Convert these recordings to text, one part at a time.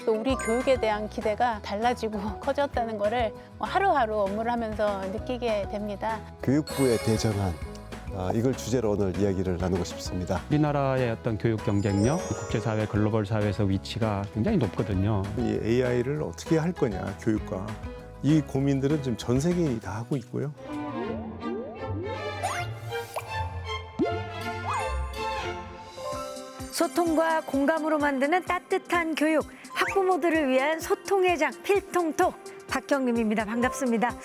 또 우리 교육에 대한 기대가 달라지고 커졌다는 거를 하루하루 업무를 하면서 느끼게 됩니다. 교육부의 대전환, 이걸 주제로 오늘 이야기를 나누고 싶습니다. 우리나라의 어떤 교육 경쟁력, 국제사회, 글로벌 사회에서 위치가 굉장히 높거든요. 이 AI를 어떻게 할 거냐, 교육과. 이 고민들은 지금 전 세계인이 다 하고 있고요. 소통과 공감으로 만드는 따뜻한 교육, 학부모들을 위한 소통의 장 필통톡 박경림입니다. 반갑습니다.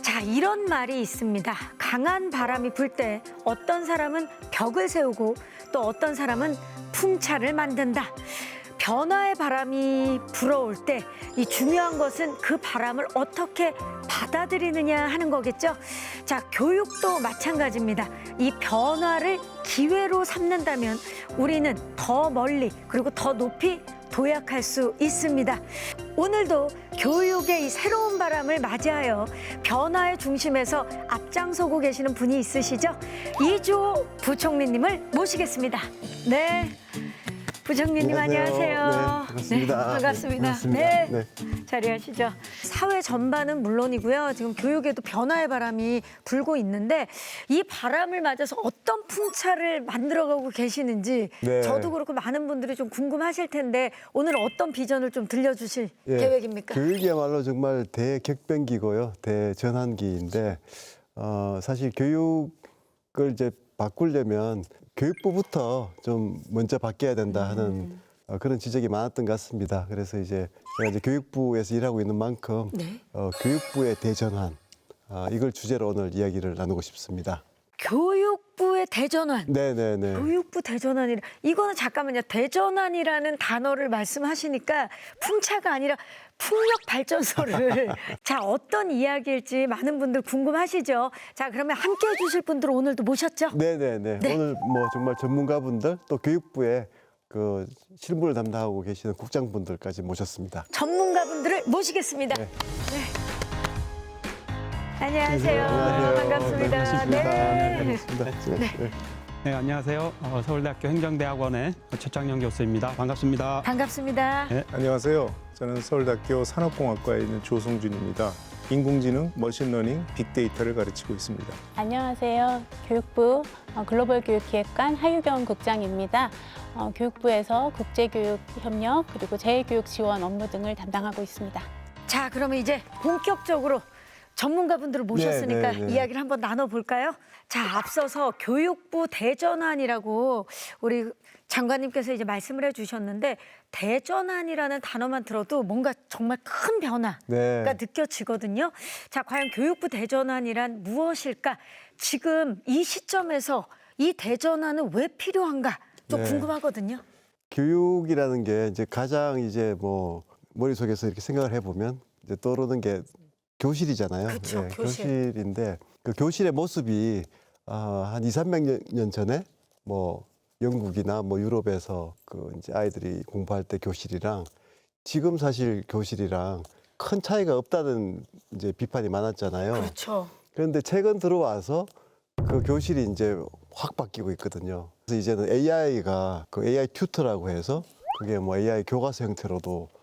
자, 이런 말이 있습니다. 강한 바람이 불 때 어떤 사람은 벽을 세우고 또 어떤 사람은 풍차를 만든다. 변화의 바람이 불어올 때 이 중요한 것은 그 바람을 어떻게 받아들이느냐 하는 거겠죠. 자, 교육도 마찬가지입니다. 이 변화를 기회로 삼는다면 우리는 더 멀리 그리고 더 높이 도약할 수 있습니다. 오늘도 교육의 이 새로운 바람을 맞이하여 변화의 중심에서 앞장서고 계시는 분이 있으시죠? 이주호 부총리님을 모시겠습니다. 네. 부총리님 안녕하세요. 네, 반갑습니다. 네, 반갑습니다. 반갑습니다. 네. 네. 자리하시죠. 사회 전반은 물론이고요. 지금 교육에도 변화의 바람이 불고 있는데 이 바람을 맞아서 어떤 풍차를 만들어가고 계시는지 네. 저도 그렇고 많은 분들이 좀 궁금하실 텐데 오늘 어떤 비전을 좀 들려주실 예, 계획입니까? 교육이야말로 정말 대격변기고요, 대전환기인데 사실 교육을 이제 바꾸려면 교육부부터 좀 먼저 바뀌어야 된다 하는 그런 지적이 많았던 것 같습니다. 그래서 이제 제가 이제 교육부에서 일하고 있는 만큼 네. 교육부의 대전환, 이걸 주제로 오늘 이야기를 나누고 싶습니다. 교육부의 대전환. 네네네. 교육부 대전환이라 이거는 잠깐만요. 대전환이라는 단어를 말씀하시니까 풍차가 아니라 풍력 발전소를 자 어떤 이야기일지 많은 분들 궁금하시죠. 자 그러면 함께 해주실 분들 오늘도 모셨죠? 네네네. 네. 오늘 뭐 정말 전문가분들 또 교육부에 그 실무를 담당하고 계시는 국장분들까지 모셨습니다. 전문가분들을 모시겠습니다. 네. 안녕하세요. 반갑습니다. 네. 반갑습니다. 네. 네, 안녕하세요. 서울대학교 행정대학원의 최창녕 교수입니다. 반갑습니다. 반갑습니다. 네. 안녕하세요. 저는 서울대학교 산업공학과에 있는 조성준입니다. 인공지능, 머신러닝, 빅데이터를 가르치고 있습니다. 안녕하세요. 교육부 글로벌 교육기획관 하유경 국장입니다. 교육부에서 국제교육 협력 그리고 재교육 지원 업무 등을 담당하고 있습니다. 자 그러면 이제 본격적으로 전문가분들을 모셨으니까 네, 네, 네. 이야기를 한번 나눠볼까요? 자, 앞서서 교육부 대전환이라고 우리 장관님께서 이제 말씀을 해주셨는데 대전환이라는 단어만 들어도 뭔가 정말 큰 변화가 네. 느껴지거든요. 자, 과연 교육부 대전환이란 무엇일까? 지금 이 시점에서 이 대전환은 왜 필요한가? 좀 네. 궁금하거든요. 교육이라는 게 이제 가장 이제 뭐 머릿속에서 이렇게 생각을 해보면 이제 떠오르는 게 교실이잖아요. 그쵸, 예, 교실. 교실인데 그 교실의 모습이 한 200~300년 전에 뭐 영국이나 뭐 유럽에서 그 이제 아이들이 공부할 때 교실이랑 지금 사실 교실이랑 큰 차이가 없다는 이제 비판이 많았잖아요. 그렇죠. 그런데 최근 들어와서 그 교실이 이제 확 바뀌고 있거든요. 그래서 이제는 AI가 그 AI 튜터라고 해서 그게 뭐 AI 교과서 형태로도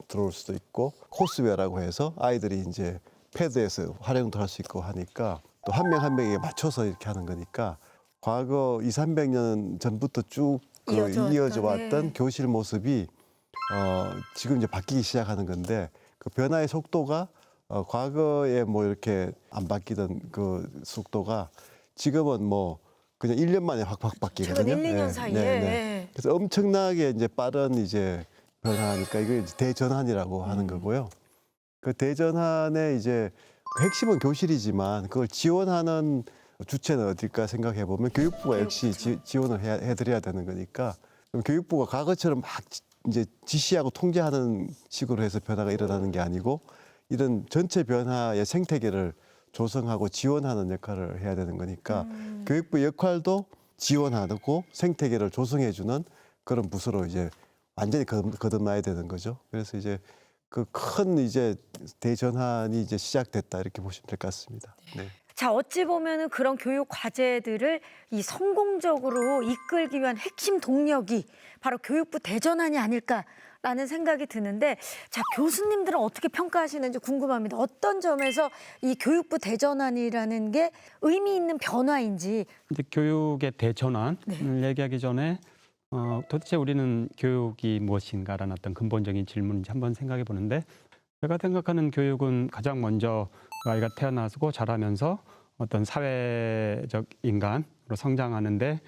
들어올 수도 있고 코스웨어라고 해서 아이들이 이제 패드에서 활용도 할 수 있고 하니까 또 한 명 한 명에게 맞춰서 이렇게 하는 거니까 과거 200~300년 전부터 쭉 이어져 왔던 네. 교실 모습이 지금 이제 바뀌기 시작하는 건데 그 변화의 속도가 과거에 뭐 이렇게 안 바뀌던 그 속도가 지금은 뭐 그냥 1년 만에 확 바뀌거든요. 최근 1~2년 네, 사이에. 네, 네. 그래서 엄청나게 이제 빠른 이제 변화니까 이걸 이제 대전환이라고 하는 거고요. 그 대전환의 이제 핵심은 교실이지만 그걸 지원하는 주체는 어딜까 생각해 보면 교육부가 역시 지원을 해드려야 되는 거니까 그럼 교육부가 과거처럼 막 이제 지시하고 통제하는 식으로 해서 변화가 일어나는 게 아니고 이런 전체 변화의 생태계를 조성하고 지원하는 역할을 해야 되는 거니까 교육부 역할도 지원하고 생태계를 조성해주는 그런 부서로 이제 완전히 거듭나야 되는 거죠. 그래서 이제 그 큰 이제 대전환이 이제 시작됐다 이렇게 보시면 될 것 같습니다. 네. 자, 어찌 보면은 그런 교육 과제들을 이 성공적으로 이끌기 위한 핵심 동력이 바로 교육부 대전환이 아닐까라는 라는 생각이 드는데 자 교수님들은 어떻게 평가하시는지 궁금합니다. 어떤 점에서 이 교육부 대전환이라는 게 의미 있는 변화인지. 이제 교육의 대전환을 네. 얘기하기 전에 도대체 우리는 교육이 무엇인가라는 어떤 근본적인 질문인지 한번 생각해 보는데 제가 생각하는 교육은 가장 먼저 아이가 태어나고 자라면서 어떤 사회적 인간으로 성장하는데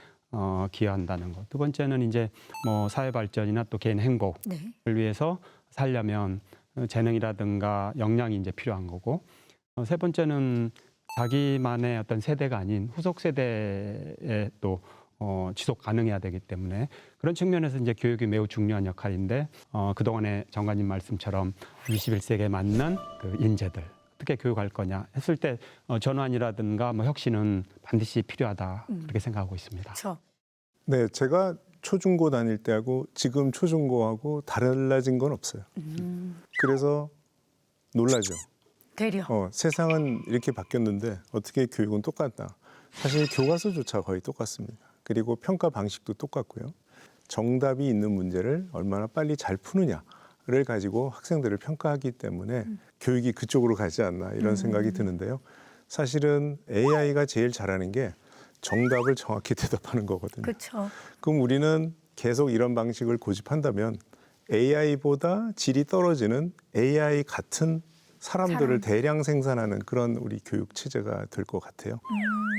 기여한다는 것. 두 번째는 이제 뭐 사회 발전이나 또 개인 행복을 네. 위해서 살려면 재능이라든가 역량이 이제 필요한 거고 세 번째는 자기만의 어떤 세대가 아닌 후속 세대에 또 지속 가능해야 되기 때문에 그런 측면에서 이제 교육이 매우 중요한 역할인데 그동안에 정관님 말씀처럼 21세기에 맞는 그 인재들 어떻게 교육할 거냐 했을 때 전환이라든가 뭐 혁신은 반드시 필요하다 그렇게 생각하고 있습니다. 그렇죠. 네, 제가 초중고 다닐 때하고 지금 초중고하고 달라진 건 없어요. 그래서 놀라죠. 되려. 세상은 이렇게 바뀌었는데 어떻게 교육은 똑같나. 사실 교과서조차 거의 똑같습니다. 그리고 평가 방식도 똑같고요. 정답이 있는 문제를 얼마나 빨리 잘 푸느냐를 가지고 학생들을 평가하기 때문에 교육이 그쪽으로 가지 않나 이런 생각이 드는데요. 사실은 AI가 제일 잘하는 게 정답을 정확히 대답하는 거거든요. 그렇죠. 그럼 우리는 계속 이런 방식을 고집한다면 AI보다 질이 떨어지는 AI 같은 사람들을 대량 생산하는 그런 우리 교육 체제가 될 것 같아요.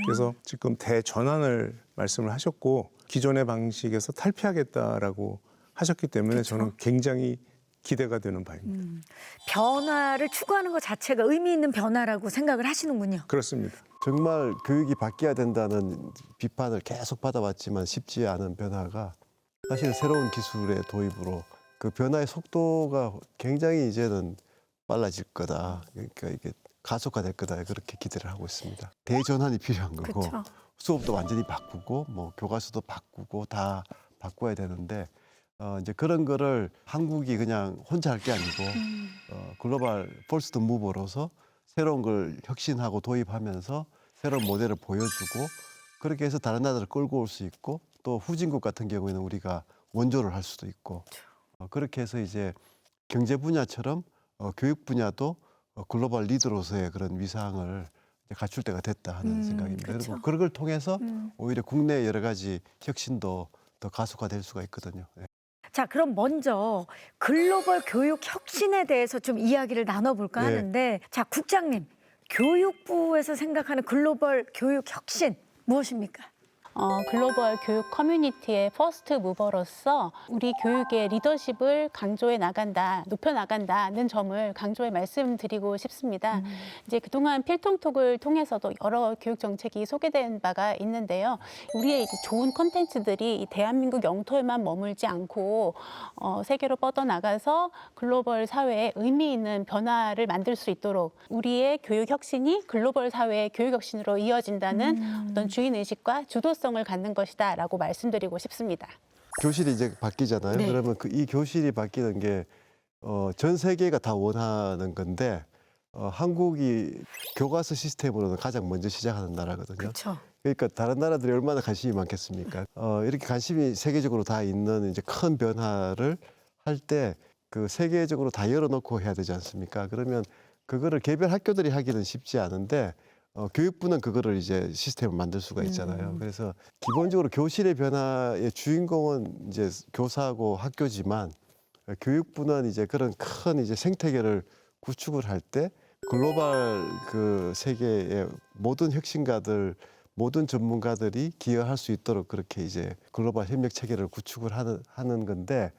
그래서 지금 대전환을 말씀을 하셨고 기존의 방식에서 탈피하겠다라고 하셨기 때문에 그쵸. 저는 굉장히 기대가 되는 바입니다. 변화를 추구하는 것 자체가 의미 있는 변화라고 생각을 하시는군요. 그렇습니다. 정말 교육이 바뀌어야 된다는 비판을 계속 받아왔지만 쉽지 않은 변화가 사실 새로운 기술의 도입으로 그 변화의 속도가 굉장히 이제는 빨라질 거다. 그러니까 이게 가속화될 거다. 그렇게 기대를 하고 있습니다. 대전환이 필요한 거고 그렇죠. 수업도 완전히 바꾸고 뭐 교과서도 바꾸고 다 바꿔야 되는데 이제 그런 거를 한국이 그냥 혼자 할 게 아니고 글로벌 퍼스트 무버로서 새로운 걸 혁신하고 도입하면서 새로운 모델을 보여주고 그렇게 해서 다른 나라를 끌고 올 수 있고 또 후진국 같은 경우에는 우리가 원조를 할 수도 있고 그렇게 해서 이제 경제 분야처럼 교육 분야도 글로벌 리더로서의 그런 위상을 이제 갖출 때가 됐다 하는 생각입니다. 그렇죠. 그리고 그걸 통해서 오히려 국내 여러 가지 혁신도 더 가속화될 수가 있거든요. 예. 자, 그럼 먼저 글로벌 교육 혁신에 대해서 좀 이야기를 나눠볼까 네. 하는데 자, 국장님, 교육부에서 생각하는 글로벌 교육 혁신 무엇입니까? 글로벌 교육 커뮤니티의 퍼스트 무버로서 우리 교육의 리더십을 강조해 나간다, 높여 나간다는 점을 강조해 말씀드리고 싶습니다. 이제 그동안 필통톡을 통해서도 여러 교육 정책이 소개된 바가 있는데요. 우리의 이제 좋은 콘텐츠들이 이 대한민국 영토에만 머물지 않고 세계로 뻗어나가서 글로벌 사회에 의미 있는 변화를 만들 수 있도록 우리의 교육 혁신이 글로벌 사회의 교육 혁신으로 이어진다는 어떤 주인 의식과 주도성을 갖는 것이다라고 말씀드리고 싶습니다. 교실이 이제 바뀌잖아요. 네. 그러면 이 교실이 바뀌는 게 전 세계가 다 원하는 건데 한국이 교과서 시스템으로는 가장 먼저 시작하는 나라거든요. 그렇죠. 그러니까 다른 나라들이 얼마나 관심이 많겠습니까? 이렇게 관심이 세계적으로 다 있는 이제 큰 변화를 할 때 그 세계적으로 다 열어놓고 해야 되지 않습니까? 그러면 그거를 개별 학교들이 하기는 쉽지 않은데 교육부는 그거를 이제 시스템을 만들 수가 있잖아요. 그래서 기본적으로 교실의 변화의 주인공은 이제 교사하고 학교지만 교육부는 이제 그런 큰 이제 생태계를 구축을 할 때 글로벌 그 세계의 모든 혁신가들, 모든 전문가들이 기여할 수 있도록 그렇게 이제 글로벌 협력 체계를 구축을 하는 건데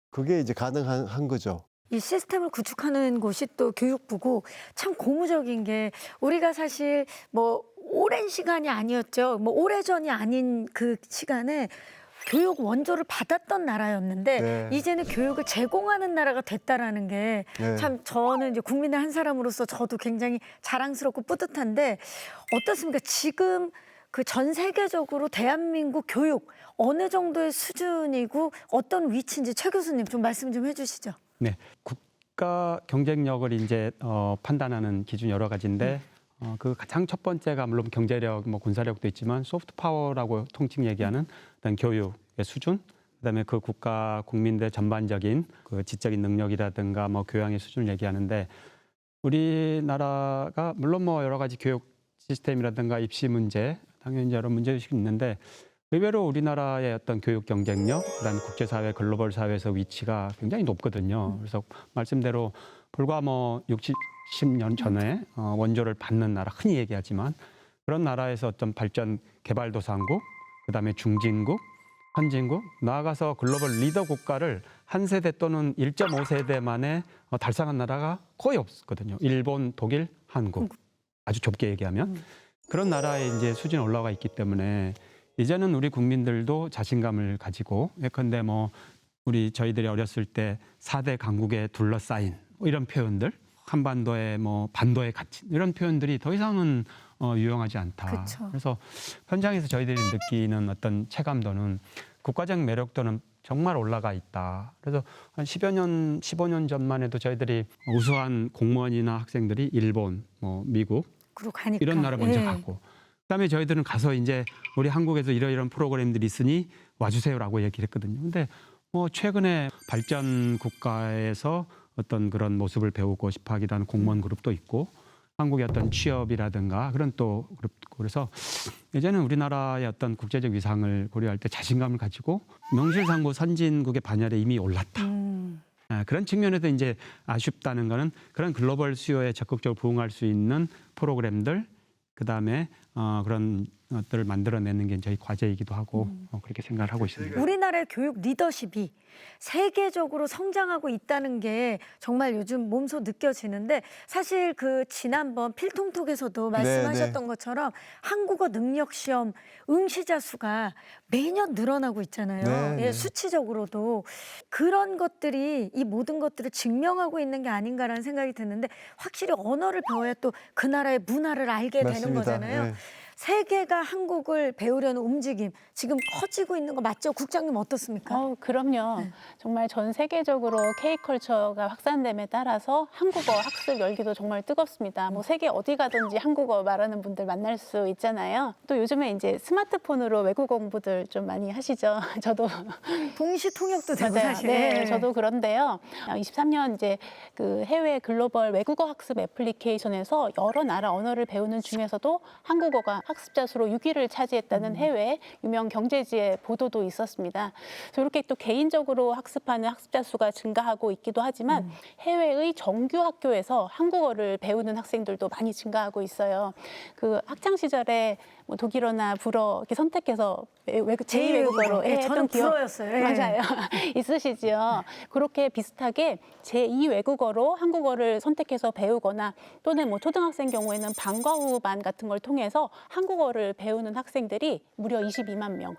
그게 이제 가능한 거죠. 이 시스템을 구축하는 곳이 또 교육부고 참 고무적인 게 우리가 사실 뭐 오랜 시간이 아니었죠. 뭐 오래전이 아닌 그 시간에 교육 원조를 받았던 나라였는데 네. 이제는 교육을 제공하는 나라가 됐다라는 게 네. 참 저는 이제 국민의 한 사람으로서 저도 굉장히 자랑스럽고 뿌듯한데 어떻습니까? 지금 그 전 세계적으로 대한민국 교육 어느 정도의 수준이고 어떤 위치인지 최 교수님 좀 말씀 좀 해주시죠. 네, 국가 경쟁력을 이제 판단하는 기준 여러 가지인데 그 가장 첫 번째가 물론 경제력, 뭐 군사력도 있지만 소프트 파워라고 통칭 얘기하는 어떤 교육의 수준, 그다음에 그 국가 국민들 전반적인 그 지적인 능력이라든가 뭐 교양의 수준을 얘기하는데 우리나라가 물론 뭐 여러 가지 교육 시스템이라든가 입시 문제 당연히 여러 문제의식이 있는데 의외로 우리나라의 어떤 교육 경쟁력, 그다음에 국제사회, 글로벌 사회에서 위치가 굉장히 높거든요. 그래서 말씀대로 불과 뭐 60, 10년 전에 원조를 받는 나라 흔히 얘기하지만 그런 나라에서 어떤 발전 개발도상국, 그다음에 중진국, 선진국, 나아가서 글로벌 리더 국가를 한 세대 또는 1.5세대 만에 달성한 나라가 거의 없거든요. 일본, 독일, 한국. 아주 좁게 얘기하면 그런 나라의 이제 수준이 올라가 있기 때문에 이제는 우리 국민들도 자신감을 가지고 예컨대 뭐 저희들이 어렸을 때 4대 강국에 둘러싸인 뭐 이런 표현들, 한반도의 뭐 반도의 가치 이런 표현들이 더 이상은 유용하지 않다. 그쵸. 그래서 현장에서 저희들이 느끼는 어떤 체감도는 국가적 매력도는 정말 올라가 있다. 그래서 한 10여 년, 15년 전만 해도 저희들이 우수한 공무원이나 학생들이 일본, 뭐 미국 그리고 가니까. 이런 나라 먼저 예. 갔고 그다음에 저희들은 가서 이제 우리 한국에서 이런 프로그램들이 있으니 와주세요라고 얘기를 했거든요. 근데 뭐 최근에 발전 국가에서 어떤 그런 모습을 배우고 싶어 하기도 하는 공무원 그룹도 있고 한국의 어떤 취업이라든가 그런 또 그룹도 있고 그래서 이제는 우리나라의 어떤 국제적 위상을 고려할 때 자신감을 가지고 명실상부 선진국의 반열에 이미 올랐다. 그런 측면에서 이제 아쉽다는 거는 그런 글로벌 수요에 적극적으로 부응할 수 있는 프로그램들 그다음에 그런 것들을 만들어내는 게 저희 과제이기도 하고 그렇게 생각을 하고 있습니다. 우리나라의 교육 리더십이 세계적으로 성장하고 있다는 게 정말 요즘 몸소 느껴지는데 사실 그 지난번 필통톡에서도 말씀하셨던 것처럼 한국어 능력 시험 응시자 수가 매년 늘어나고 있잖아요. 네, 예, 네. 수치적으로도 그런 것들이 이 모든 것들을 증명하고 있는 게 아닌가라는 생각이 드는데 확실히 언어를 배워야 또 그 나라의 문화를 알게 되는 맞습니다. 거잖아요. 예. 세계가 한국을 배우려는 움직임 지금 커지고 있는 거 맞죠? 국장님 어떻습니까? 그럼요. 정말 전 세계적으로 K컬처가 확산됨에 따라서 한국어 학습 열기도 정말 뜨겁습니다. 뭐 세계 어디 가든지 한국어 말하는 분들 만날 수 있잖아요. 또 요즘에 이제 스마트폰으로 외국어 공부들 좀 많이 하시죠. 저도 동시 통역도 되고 맞아요. 사실. 네, 저도 그런데요. 23년 이제 그 해외 글로벌 외국어 학습 애플리케이션에서 여러 나라 언어를 배우는 중에서도 한국어가 학습자 수로 6위를 차지했다는 해외 유명 경제지의 보도도 있었습니다. 그래서 이렇게 또 개인적으로 학습하는 학습자 수가 증가하고 있기도 하지만 해외의 정규 학교에서 한국어를 배우는 학생들도 많이 증가하고 있어요. 그 학창 시절에 뭐 독일어나 불어 이렇게 선택해서 제2 외국어로 예, 했던 저는 기억 불어였어요. 예. 맞아요. 있으시죠. 그렇게 비슷하게 제2 외국어로 한국어를 선택해서 배우거나 또는 뭐 초등학생 경우에는 방과후반 같은 걸 통해서 한국어를 배우는 학생들이 무려 22만 명.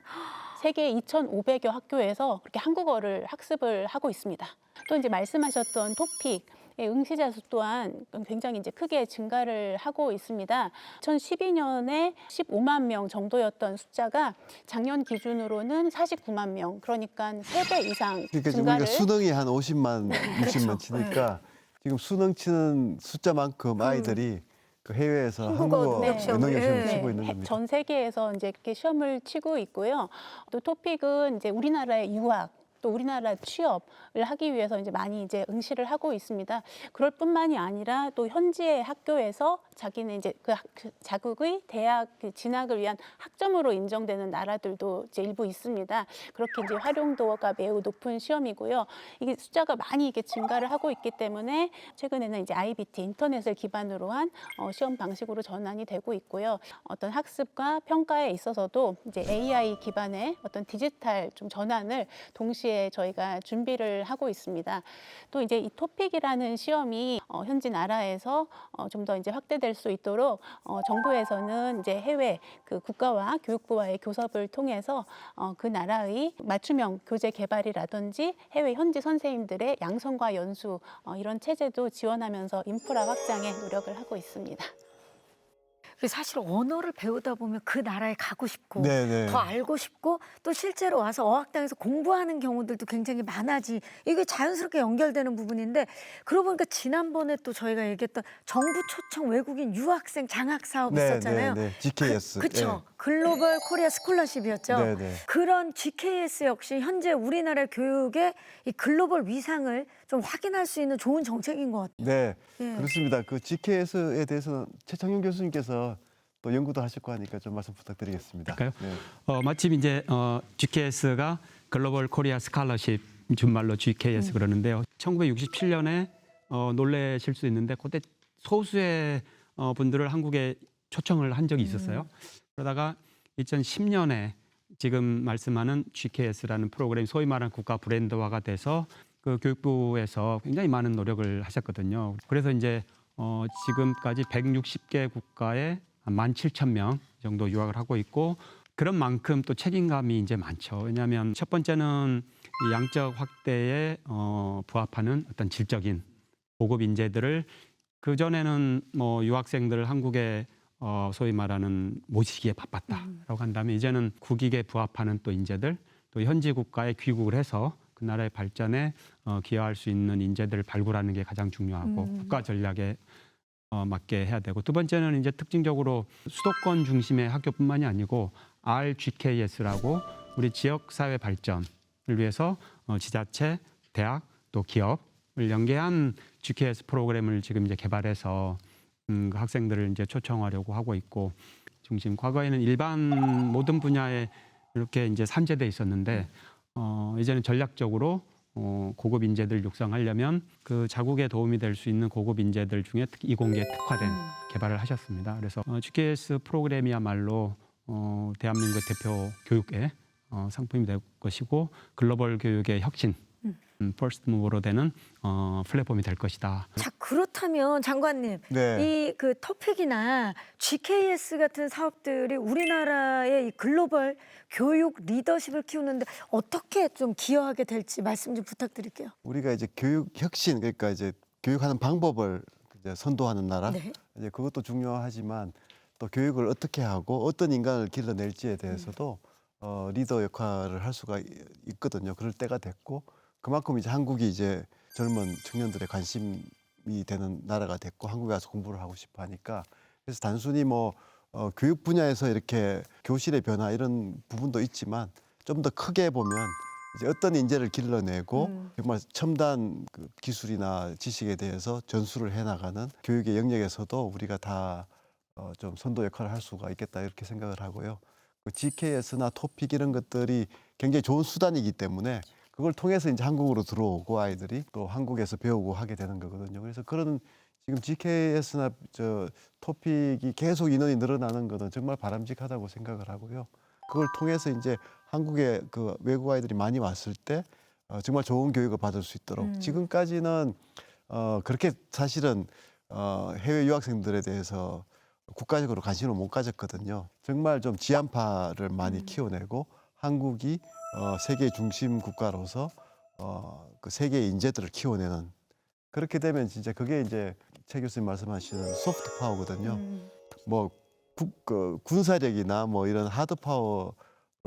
세계 2,500여 학교에서 그렇게 한국어를 학습을 하고 있습니다. 또 이제 말씀하셨던 토픽 응시자 수 또한 굉장히 이제 크게 증가를 하고 있습니다. 2012년에 15만 명 정도였던 숫자가 작년 기준으로는 49만 명, 그러니까 3배 이상 그러니까 지금 증가를. 우리가 수능이 한 50만, 60만 치니까 지금 수능 치는 숫자만큼 아이들이 그 해외에서 한국어 한국어 능력 시험을, 능력 시험을 예. 치고 있는 겁니다. 전 세계에서 이제 이렇게 시험을 치고 있고요. 또 토픽은 이제 우리나라의 유학, 또 우리나라 취업을 하기 위해서 이제 많이 이제 응시를 하고 있습니다. 그럴 뿐만이 아니라 또 현지의 학교에서 자기는 이제 그 자국의 대학 진학을 위한 학점으로 인정되는 나라들도 이제 일부 있습니다. 그렇게 이제 활용도가 매우 높은 시험이고요. 이게 숫자가 많이 이게 증가를 하고 있기 때문에 최근에는 이제 IBT 인터넷을 기반으로 한 시험 방식으로 전환이 되고 있고요. 어떤 학습과 평가에 있어서도 이제 AI 기반의 어떤 디지털 좀 전환을 동시에 저희가 준비를 하고 있습니다. 또 이제 이 토픽이라는 시험이 현지 나라에서 좀 더 이제 확대될 수 있도록 정부에서는 이제 해외 그 국가와 교육부와의 교섭을 통해서 그 나라의 맞춤형 교재 개발이라든지 해외 현지 선생님들의 양성과 연수 이런 체제도 지원하면서 인프라 확장에 노력을 하고 있습니다. 사실 언어를 배우다 보면 그 나라에 가고 싶고 네네. 더 알고 싶고 또 실제로 와서 어학당에서 공부하는 경우들도 굉장히 많아지 이게 자연스럽게 연결되는 부분인데 그러고 보니까 지난번에 또 저희가 얘기했던 정부 초청 외국인 유학생 장학 사업 있었잖아요. GKS. 그렇죠. 글로벌 코리아 스콜러십이었죠. 네네. 그런 GKS 역시 현재 우리나라 교육의 이 글로벌 위상을 좀 확인할 수 있는 좋은 정책인 것 같아요. 네, 예. 그렇습니다. 그 GKS에 대해서는 최창용 교수님께서 또 연구도 하실 거 하니까 좀 말씀 부탁드리겠습니다. 할까요? 네. 마침 이제 GKS가 글로벌 코리아 스칼러십 준말로 GKS 그러는데요. 1967년에 놀라실 수 있는데 그때 소수의 분들을 한국에 초청을 한 적이 있었어요. 그러다가 2010년에 지금 말씀하는 GKS라는 프로그램이 소위 말하는 국가 브랜드화가 돼서 그 교육부에서 굉장히 많은 노력을 하셨거든요. 그래서 이제 지금까지 160개 국가에 한 17,000명 정도 유학을 하고 있고 그런 만큼 또 책임감이 이제 많죠. 왜냐하면 첫 번째는 이 양적 확대에 부합하는 어떤 질적인 고급 인재들을 그 전에는 뭐 유학생들을 한국에 소위 말하는 모시기에 바빴다라고 한다면 이제는 국익에 부합하는 또 인재들 또 현지 국가에 귀국을 해서 그 나라의 발전에 기여할 수 있는 인재들을 발굴하는 게 가장 중요하고 국가 전략에 맞게 해야 되고 두 번째는 이제 특징적으로 수도권 중심의 학교뿐만이 아니고 RGKS라고 우리 지역 사회 발전을 위해서 지자체, 대학 또 기업을 연계한 GKS 프로그램을 지금 이제 개발해서 그 학생들을 이제 초청하려고 하고 있고 중심 과거에는 일반 모든 분야에 이렇게 이제 산재돼 있었는데 이제는 전략적으로 고급 인재들 육성하려면 그 자국에 도움이 될 수 있는 고급 인재들 중에 이공계 특화된 개발을 하셨습니다. 그래서 GKS 프로그램이야말로 대한민국 대표 교육의 상품이 될 것이고 글로벌 교육의 혁신, 퍼스트 무버로 되는 플랫폼이 될 것이다. 자, 그렇다면 장관님, 네. 이 그 터픽이나 GKS 같은 사업들이 우리나라의 이 글로벌 교육 리더십을 키우는데 어떻게 좀 기여하게 될지 말씀 좀 부탁드릴게요. 우리가 이제 교육 혁신 그러니까 이제 교육하는 방법을 이제 선도하는 나라 네. 이제 그것도 중요하지만 또 교육을 어떻게 하고 어떤 인간을 길러낼지에 대해서도 리더 역할을 할 수가 있거든요. 그럴 때가 됐고 그만큼 이제 한국이 이제 젊은 청년들의 관심이 되는 나라가 됐고 한국에 와서 공부를 하고 싶어 하니까 그래서 단순히 뭐 교육 분야에서 이렇게 교실의 변화 이런 부분도 있지만 좀 더 크게 보면 이제 어떤 인재를 길러내고 정말 첨단 그 기술이나 지식에 대해서 전수를 해나가는 교육의 영역에서도 우리가 다 좀 선도 역할을 할 수가 있겠다 이렇게 생각을 하고요. 그 GKS나 토픽 이런 것들이 굉장히 좋은 수단이기 때문에 그걸 통해서 이제 한국으로 들어오고 아이들이 또 한국에서 배우고 하게 되는 거거든요. 그래서 그런 지금 GKS나 저 토픽이 계속 인원이 늘어나는 것은 정말 바람직하다고 생각을 하고요. 그걸 통해서 이제 한국에 그 외국 아이들이 많이 왔을 때 정말 좋은 교육을 받을 수 있도록 지금까지는 그렇게 사실은 해외 유학생들에 대해서 국가적으로 관심을 못 가졌거든요. 정말 좀 지한파를 많이 키워내고 한국이 세계 중심 국가로서 그 세계의 인재들을 키워내는 그렇게 되면 진짜 그게 이제 최 교수님 말씀하시는 소프트 파워거든요. 뭐 군사력이나 뭐 이런 하드 파워로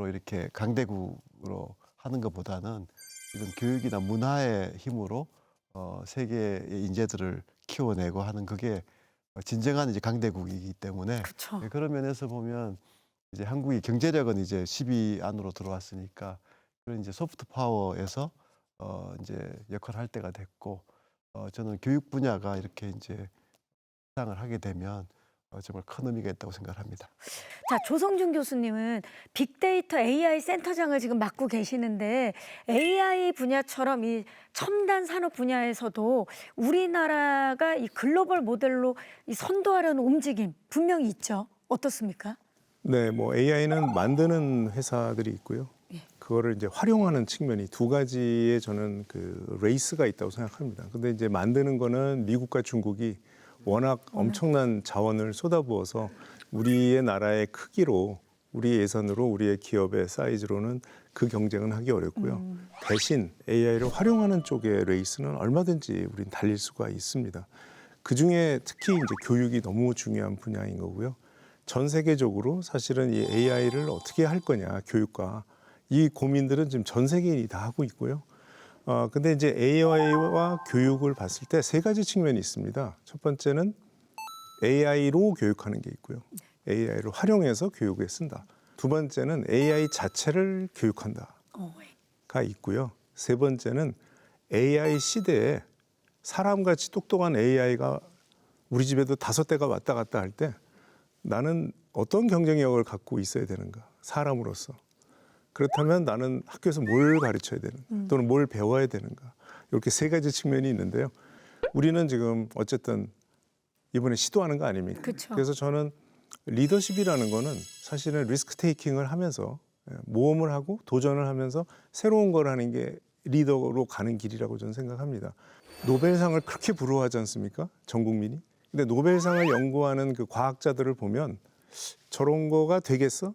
이렇게 강대국으로 하는 것보다는 이런 교육이나 문화의 힘으로 세계의 인재들을 키워내고 하는 그게 진정한 이제 강대국이기 때문에 그렇죠. 그런 면에서 보면 이제 한국이 경제력은 이제 10위 안으로 들어왔으니까 그런 이제 소프트 파워에서 이제 역할을 할 때가 됐고 저는 교육 분야가 이렇게 이제 상을 하게 되면 정말 큰 의미가 있다고 생각합니다. 자, 조성준 교수님은 빅데이터 AI 센터장을 지금 맡고 계시는데 AI 분야처럼 이 첨단 산업 분야에서도 우리나라가 이 글로벌 모델로 이 선도하려는 움직임 분명히 있죠. 어떻습니까? 네, 뭐 AI는 만드는 회사들이 있고요. 그거를 이제 활용하는 측면이 두 가지의 저는 그 레이스가 있다고 생각합니다. 근데 이제 만드는 거는 미국과 중국이 워낙 엄청난 자원을 쏟아부어서 우리의 나라의 크기로 우리 예산으로 우리의 기업의 사이즈로는 그 경쟁은 하기 어렵고요. 대신 AI를 활용하는 쪽의 레이스는 얼마든지 우린 달릴 수가 있습니다. 그중에 특히 이제 교육이 너무 중요한 분야인 거고요. 전 세계적으로 사실은 이 AI를 어떻게 할 거냐, 교육과 이 고민들은 지금 전 세계인이 다 하고 있고요. 근데 이제 AI와 교육을 봤을 때 세 가지 측면이 있습니다. 첫 번째는 AI로 교육하는 게 있고요. AI를 활용해서 교육에 쓴다. 두 번째는 AI 자체를 교육한다가 있고요. 세 번째는 AI 시대에 사람같이 똑똑한 AI가 우리 집에도 5대가 왔다 갔다 할 때 나는 어떤 경쟁력을 갖고 있어야 되는가, 사람으로서. 그렇다면 나는 학교에서 뭘 가르쳐야 되는가, 또는 뭘 배워야 되는가. 이렇게 세 가지 측면이 있는데요. 우리는 지금 어쨌든 이번에 시도하는 거 아닙니까? 그쵸. 그래서 저는 리더십이라는 거는 사실은 리스크 테이킹을 하면서 모험을 하고 도전을 하면서 새로운 걸 하는 게 리더로 가는 길이라고 저는 생각합니다. 노벨상을 그렇게 부러워하지 않습니까? 전 국민이. 근데 노벨상을 연구하는 그 과학자들을 보면 저런 거가 되겠어?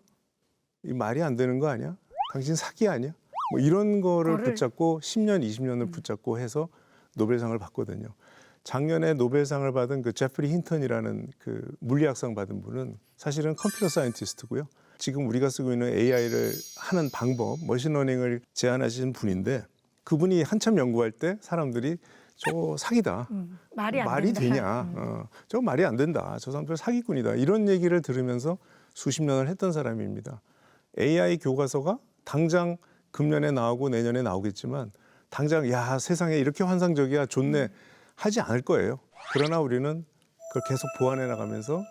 이 말이 안 되는 거 아니야? 당신 사기 아니야? 뭐 이런 거를 붙잡고 10년, 20년을 붙잡고 해서 노벨상을 받거든요. 작년에 노벨상을 받은 그 제프리 힌턴이라는 그 물리학상 받은 분은 사실은 컴퓨터 사이언티스트고요. 지금 우리가 쓰고 있는 AI를 하는 방법, 머신러닝을 제안하신 분인데 그분이 한참 연구할 때 사람들이 저 사기다. 말이 된다. 되냐. 저 말이 안 된다. 저 사람들 사기꾼이다. 이런 얘기를 들으면서 수십 년을 했던 사람입니다. AI 교과서가 당장 금년에 나오고 내년에 나오겠지만 당장 야 세상에 이렇게 환상적이야 좋네 하지 않을 거예요. 그러나 우리는 그걸 계속 보완해 나가면서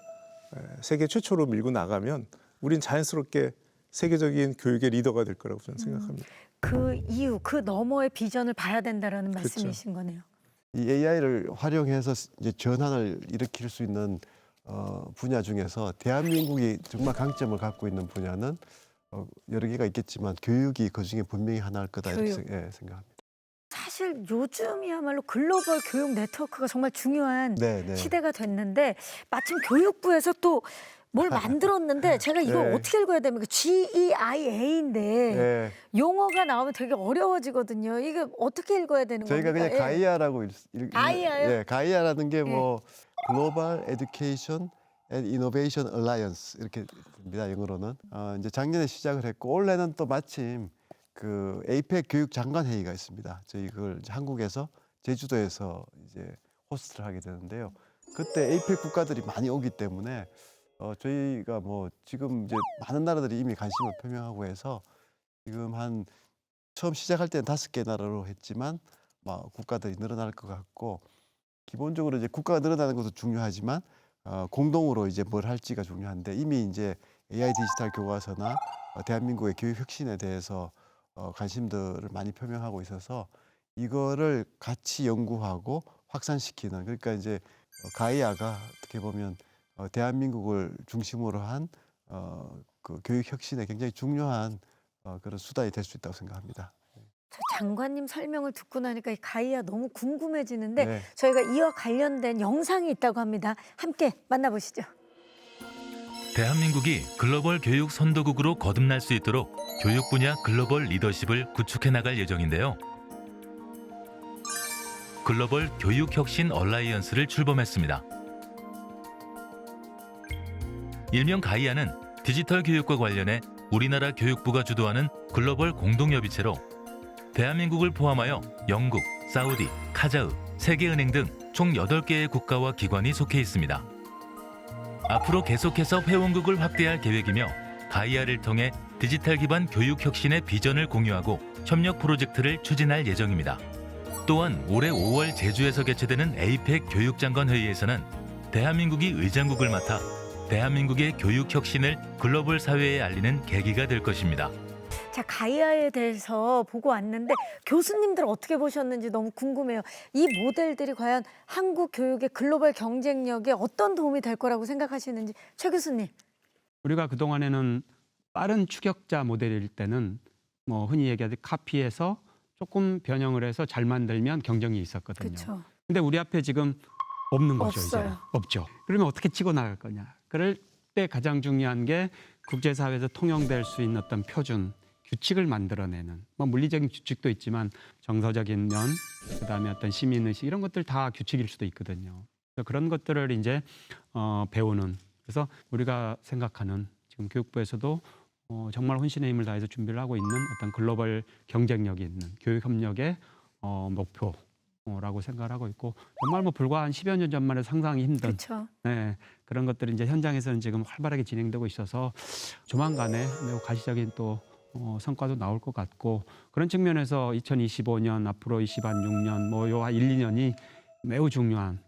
세계 최초로 밀고 나가면 우린 자연스럽게 세계적인 교육의 리더가 될 거라고 저는 생각합니다. 그 이유, 그 너머의 비전을 봐야 된다라는 그렇죠. 말씀이신 거네요. 이 AI를 활용해서 이제 전환을 일으킬 수 있는 분야 중에서 대한민국이 정말 강점을 갖고 있는 분야는 여러 개가 있겠지만 교육이 그중에 분명히 하나일 거다 이렇게 생각합니다. 사실 요즘이야말로 글로벌 교육 네트워크가 정말 중요한 네. 시대가 됐는데 마침 교육부에서 또 뭘 만들었는데 제가 이거 네. 어떻게 읽어야 됩니까? GEIA인데 네. 용어가 나오면 되게 어려워지거든요. 이게 어떻게 읽어야 되는 저희가 겁니까? 그냥 가이아라고 가이아요? 네, 가이아라는 게 뭐 글로벌 에듀케이션 앤 이노베이션 얼라이언스 이렇게 됩니다. 영어로는. 이제 작년에 시작을 했고 올해는 또 마침 그 에이펙 교육 장관 회의가 있습니다. 저희 그걸 이제 한국에서 제주도에서 이제 호스트를 하게 되는데요. 그때 에이펙 국가들이 많이 오기 때문에 저희가 뭐 지금 이제 많은 나라들이 이미 관심을 표명하고 해서 지금 한 처음 시작할 때는 5개 나라로 했지만 막 국가들이 늘어날 것 같고 기본적으로 이제 국가가 늘어나는 것도 중요하지만 공동으로 이제 뭘 할지가 중요한데 이미 이제 AI 디지털 교과서나 대한민국의 교육 혁신에 대해서 관심들을 많이 표명하고 있어서 이거를 같이 연구하고 확산시키는 그러니까 이제 가이아가 어떻게 보면 대한민국을 중심으로 한 그 교육 혁신에 굉장히 중요한 그런 수단이 될 수 있다고 생각합니다. 저 장관님 설명을 듣고 나니까 이 가이아 너무 궁금해지는데 네. 저희가 이와 관련된 영상이 있다고 합니다. 함께 만나보시죠. 대한민국이 글로벌 교육 선도국으로 거듭날 수 있도록 교육 분야 글로벌 리더십을 구축해 나갈 예정인데요. 글로벌 교육 혁신 얼라이언스를 출범했습니다. 일명 가이아는 디지털 교육과 관련해 우리나라 교육부가 주도하는 글로벌 공동협의체로 대한민국을 포함하여 영국, 사우디, 카자흐, 세계은행 등 총 8개의 국가와 기관이 속해 있습니다. 앞으로 계속해서 회원국을 확대할 계획이며 가이아를 통해 디지털 기반 교육 혁신의 비전을 공유하고 협력 프로젝트를 추진할 예정입니다. 또한 올해 5월 제주에서 개최되는 에이펙 교육장관 회의에서는 대한민국이 의장국을 맡아 대한민국의 교육 혁신을 글로벌 사회에 알리는 계기가 될 것입니다. 자, 가이아에 대해서 보고 왔는데 교수님들 어떻게 보셨는지 너무 궁금해요. 이 모델들이 과연 한국 교육의 글로벌 경쟁력에 어떤 도움이 될 거라고 생각하시는지 최 교수님. 우리가 그동안에는 빠른 추격자 모델일 때는 뭐 흔히 얘기하듯 카피해서 조금 변형을 해서 잘 만들면 경쟁이 있었거든요. 그렇죠. 근데 우리 앞에 지금 없는 거죠. 없어요. 이제. 없죠. 그러면 어떻게 치고 나갈 거냐. 그럴 때 가장 중요한 게 국제사회에서 통용될 수 있는 어떤 표준, 규칙을 만들어내는 뭐 물리적인 규칙도 있지만 정서적인 면, 그다음에 어떤 시민의식 이런 것들 다 규칙일 수도 있거든요. 그래서 그런 것들을 이제 배우는 그래서 우리가 생각하는 지금 교육부에서도 정말 혼신의 힘을 다해서 준비를 하고 있는 어떤 글로벌 경쟁력이 있는 교육 협력의 목표 라고 생각을 하고 있고 정말 뭐 불과 한 10여 년 전만 해도 상상이 힘든 그렇죠. 네, 그런 것들이 이제 현장에서는 지금 활발하게 진행되고 있어서 조만간에 매우 가시적인 또 성과도 나올 것 같고 그런 측면에서 2025년 앞으로 26년 요 1, 2년이 매우 중요한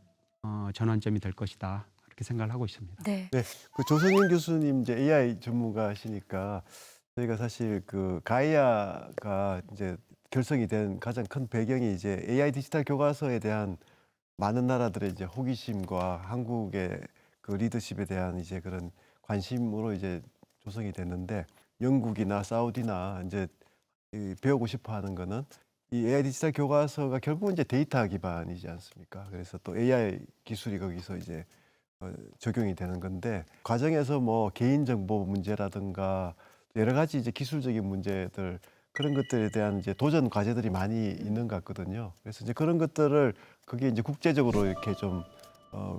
전환점이 될 것이다 이렇게 생각을 하고 있습니다. 네. 네, 그 조성인 교수님 이제 AI 전문가시니까 저희가 사실 그 가이아가 이제 결성이 된 가장 큰 배경이 이제 AI 디지털 교과서에 대한 많은 나라들의 이제 호기심과 한국의 그 리더십에 대한 이제 그런 관심으로 이제 조성이 됐는데 영국이나 사우디나 이제 배우고 싶어 하는 거는 이 AI 디지털 교과서가 결국은 이제 데이터 기반이지 않습니까? 그래서 또 AI 기술이 거기서 이제 적용이 되는 건데 과정에서 뭐 개인정보 문제라든가 여러 가지 이제 기술적인 문제들 그런 것들에 대한 이제 도전 과제들이 많이 있는 것 같거든요. 그래서 이제 그런 것들을 그게 이제 국제적으로 이렇게 좀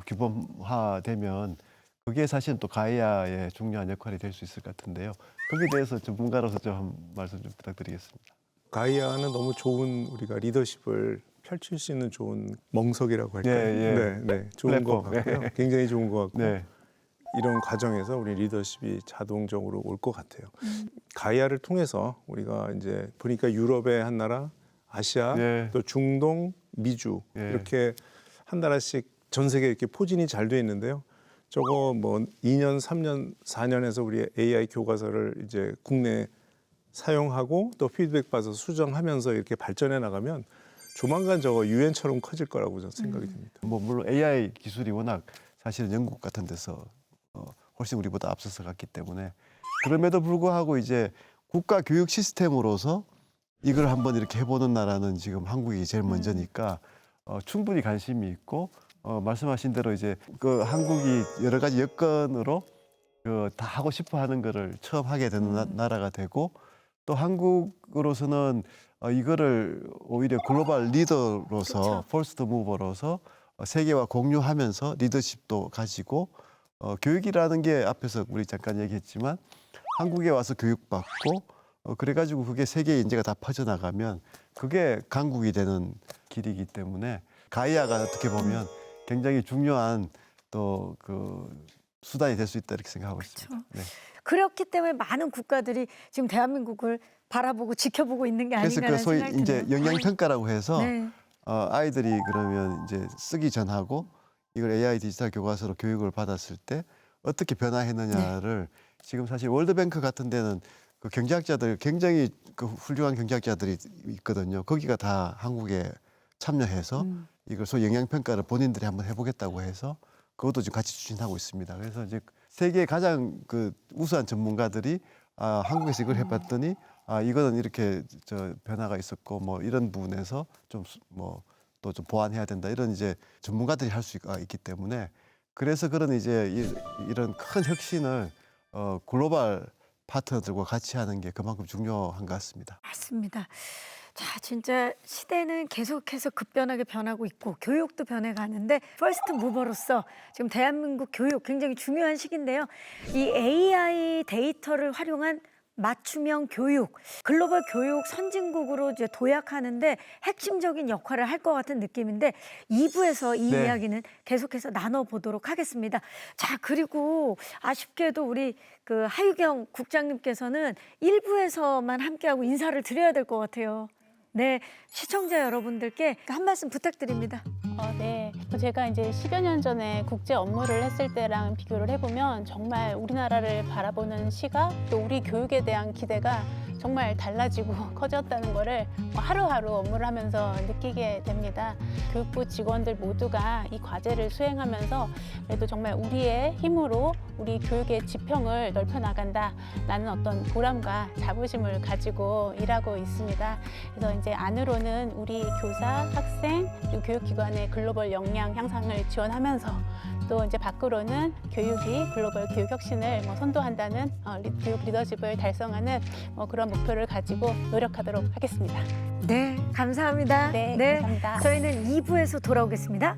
규범화되면 그게 사실은 또 가이아의 중요한 역할이 될 수 있을 것 같은데요. 거기에 대해서 전문가로서 좀 한 말씀 좀 부탁드리겠습니다. 가이아는 너무 좋은 우리가 리더십을 펼칠 수 있는 좋은 멍석이라고 할까요? 예. 네, 좋은 것 플랫폼. 같고요. 굉장히 좋은 것 같고 네. 이런 과정에서 우리 리더십이 자동적으로 올 것 같아요. 가이아를 통해서 우리가 이제 보니까 유럽의 한 나라, 아시아, 네. 또 중동, 미주 네. 이렇게 한 나라씩 전 세계 이렇게 포진이 잘 돼 있는데요. 저거 뭐 2년, 3년, 4년에서 우리 AI 교과서를 이제 국내에 사용하고 또 피드백 받아서 수정하면서 이렇게 발전해 나가면 조만간 저거 유엔처럼 커질 거라고 저는 생각이 듭니다. 뭐 물론 AI 기술이 워낙 사실은 영국 같은 데서 훨씬 우리보다 앞서서 갔기 때문에 그럼에도 불구하고 이제 국가 교육 시스템으로서 이걸 한번 이렇게 해보는 나라는 지금 한국이 제일 먼저니까 충분히 관심이 있고 말씀하신 대로 이제 그 한국이 여러 가지 여건으로 그 다 하고 싶어 하는 거를 처음 하게 되는 나라가 되고 또 한국으로서는 이거를 오히려 글로벌 리더로서 그쵸. 퍼스트 무버로서 세계와 공유하면서 리더십도 가지고 교육이라는 게 앞에서 우리 잠깐 얘기했지만 한국에 와서 교육받고 그래가지고 그게 세계 인재가 다 퍼져나가면 그게 강국이 되는 길이기 때문에 가이아가 어떻게 보면 굉장히 중요한 또 그 수단이 될 수 있다 이렇게 생각하고 있습니다. 네. 그렇기 때문에 많은 국가들이 지금 대한민국을 바라보고 지켜보고 있는 게 그래서 아닌가 그 소위 생각이 이제 드네요. 영양 평가라고 해서 네. 아이들이 그러면 이제 쓰기 전하고 이걸 AI 디지털 교과서로 교육을 받았을 때 어떻게 변화했느냐를 지금 사실 월드뱅크 같은 데는 그 경제학자들 굉장히 그 훌륭한 경제학자들이 있거든요. 거기가 다 한국에 참여해서 이걸 소위 영양 평가를 본인들이 한번 해보겠다고 해서 그것도 지금 같이 추진하고 있습니다. 그래서 이제 세계 가장 그 우수한 전문가들이 한국에서 이걸 해봤더니 이거는 이렇게 저 변화가 있었고 뭐 이런 부분에서 좀 뭐 또 좀 보완해야 된다 이런 이제 전문가들이 할 수가 있기 때문에 그래서 그런 이제 이런 큰 혁신을 글로벌 파트너들과 같이 하는 게 그만큼 중요한 것 같습니다. 맞습니다. 자, 진짜 시대는 계속해서 급변하게 변하고 있고 교육도 변해가는데 퍼스트 무버로서 지금 대한민국 교육 굉장히 중요한 시기인데요. 이 AI 데이터를 활용한 맞춤형 교육, 글로벌 교육 선진국으로 이제 도약하는데 핵심적인 역할을 할 것 같은 느낌인데 2부에서 이 네. 이야기는 계속해서 나눠보도록 하겠습니다. 자, 그리고 아쉽게도 우리 그 하유경 국장님께서는 1부에서만 함께하고 인사를 드려야 될 것 같아요. 네, 시청자 여러분들께 한 말씀 부탁드립니다. 네. 제가 이제 10여 년 전에 국제 업무를 했을 때랑 비교를 해보면 정말 우리나라를 바라보는 시각 또 우리 교육에 대한 기대가 정말 달라지고 커졌다는 거를 하루하루 업무를 하면서 느끼게 됩니다. 교육부 직원들 모두가 이 과제를 수행하면서 그래도 정말 우리의 힘으로 우리 교육의 지평을 넓혀 나간다라는 어떤 보람과 자부심을 가지고 일하고 있습니다. 그래서 이제 안으로는 우리 교사, 학생, 그리고 교육기관의 글로벌 역량 향상을 지원하면서 또 이제 밖으로는 교육이 글로벌 교육 혁신을 선도한다는 교육 리더십을 달성하는 그런 목표를 가지고 노력하도록 하겠습니다. 네, 감사합니다. 네, 감사합니다. 저희는 2부에서 돌아오겠습니다.